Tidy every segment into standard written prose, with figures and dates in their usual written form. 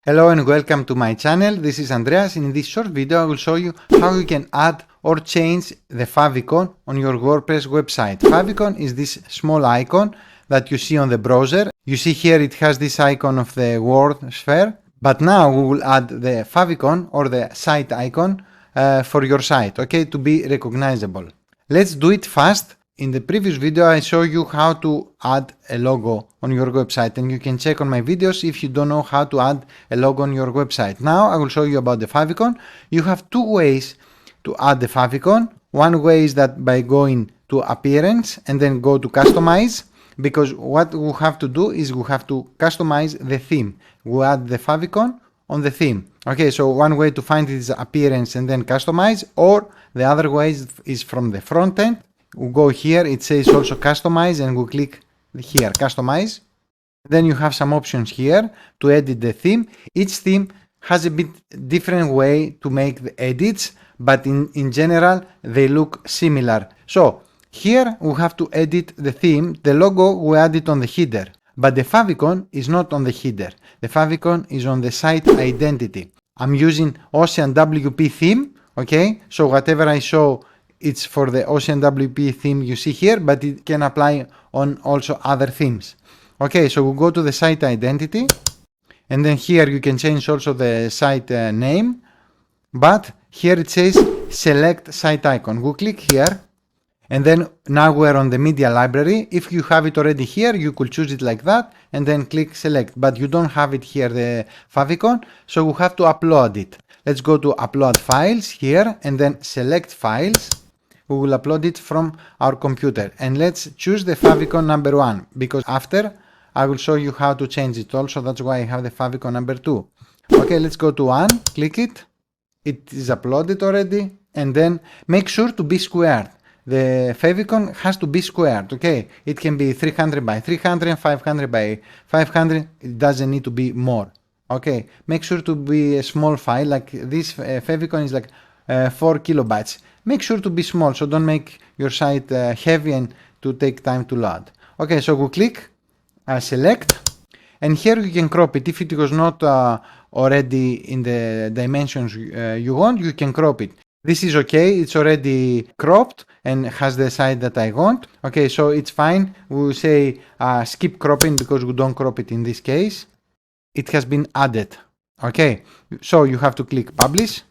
Hello and welcome to my channel. This is Andreas. In this short video I will show you how you can add or change the favicon on your WordPress website. Favicon is this small icon that you see on the browser. You see here it has this icon of the word sphere, but now we will add the favicon or the site icon for your site, okay, to be recognizable. Let's do it fast. In the previous video I showed you how to add a logo on your website, and you can check on my videos if you don't know how to add a logo on your website. Now I will show you about the favicon. You have two ways to add the favicon. One way is that by going to appearance and then go to customize, because what we have to do is we have to customize the theme. We add the favicon on the theme. Okay, so one way to find it is appearance and then customize, or the other way is from the front end. We'll go here, it says also customize, and we'll click here, customize. Then you have some options here to edit the theme. Each theme has a bit different way to make the edits, but in general they look similar. So here we have to edit the theme. The logo we add it on the header, but the favicon is not on the header. The favicon is on the site identity. I'm using Ocean WP theme, okay? So whatever I show, it's for the Ocean WP theme you see here, but it can apply on also other themes. Okay, so we'll go to the site identity, and then here you can change also the site name, but here it says select site icon. We'll click here, and then now we're on the media library. If you have it already here, you could choose it like that and then click select, but you don't have it here, the favicon, so we have to upload it. Let's go to upload files here and then select files. We will upload it from our computer, and let's choose the favicon number 1, because after I will show you how to change it also. That's why I have the favicon number 2. Okay, let's go to 1, click it. It is uploaded already, and then make sure to be squared. The favicon has to be squared, okay? It can be 300 by 300, 500 by 500. It doesn't need to be more. Okay, make sure to be a small file, like this favicon is like 4 kilobytes. Make sure to be small, so don't make your site heavy and to take time to load. Okay, so we click select, and here you can crop it. If it was not already in the dimensions you want, you can crop it. This is okay, it's already cropped and has the size that I want. Okay, so it's fine. We will say skip cropping because we don't crop it in this case. It has been added. Okay, so you have to click publish.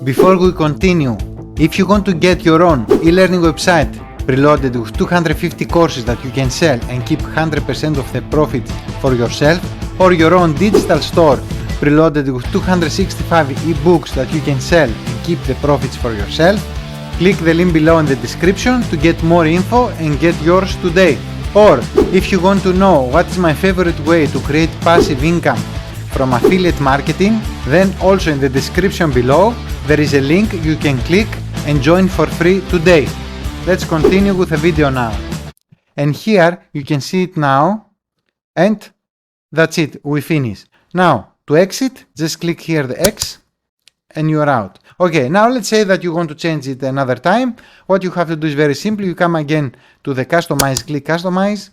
Before we continue, if you want to get your own e-learning website preloaded with 250 courses that you can sell and keep 100% of the profits for yourself, or your own digital store preloaded with 265 ebooks that you can sell and keep the profits for yourself, click the link below in the description to get more info and get yours today. Or if you want to know what is my favorite way to create passive income from affiliate marketing, then also in the description below there is a link you can click and join for free today. Let's continue with the video now. And here you can see it now, and that's it, we finish. Now to exit, just click here the X and you are out. Okay, now let's say that you want to change it another time. What you have to do is very simple. You come again to the customize, click customize,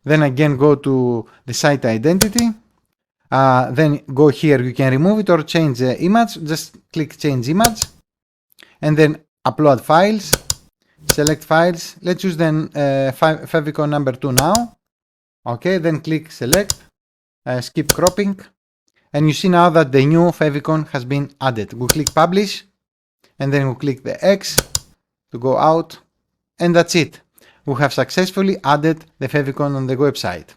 then again go to the site identity. Then go here, you can remove it or change the image. Just click change image, and then upload files, select files. Let's use then favicon number 2 now. Okay, then click select, skip cropping, and you see now that the new favicon has been added. We'll click publish, and then we'll click the X to go out, and that's it. We have successfully added the favicon on the website.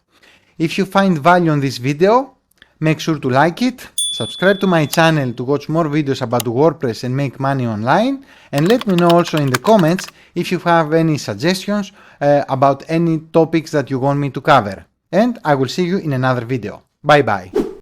If you find value on this video, make sure to like it, subscribe to my channel to watch more videos about WordPress and make money online, and let me know also in the comments if you have any suggestions about any topics that you want me to cover. And I will see you in another video. Bye bye.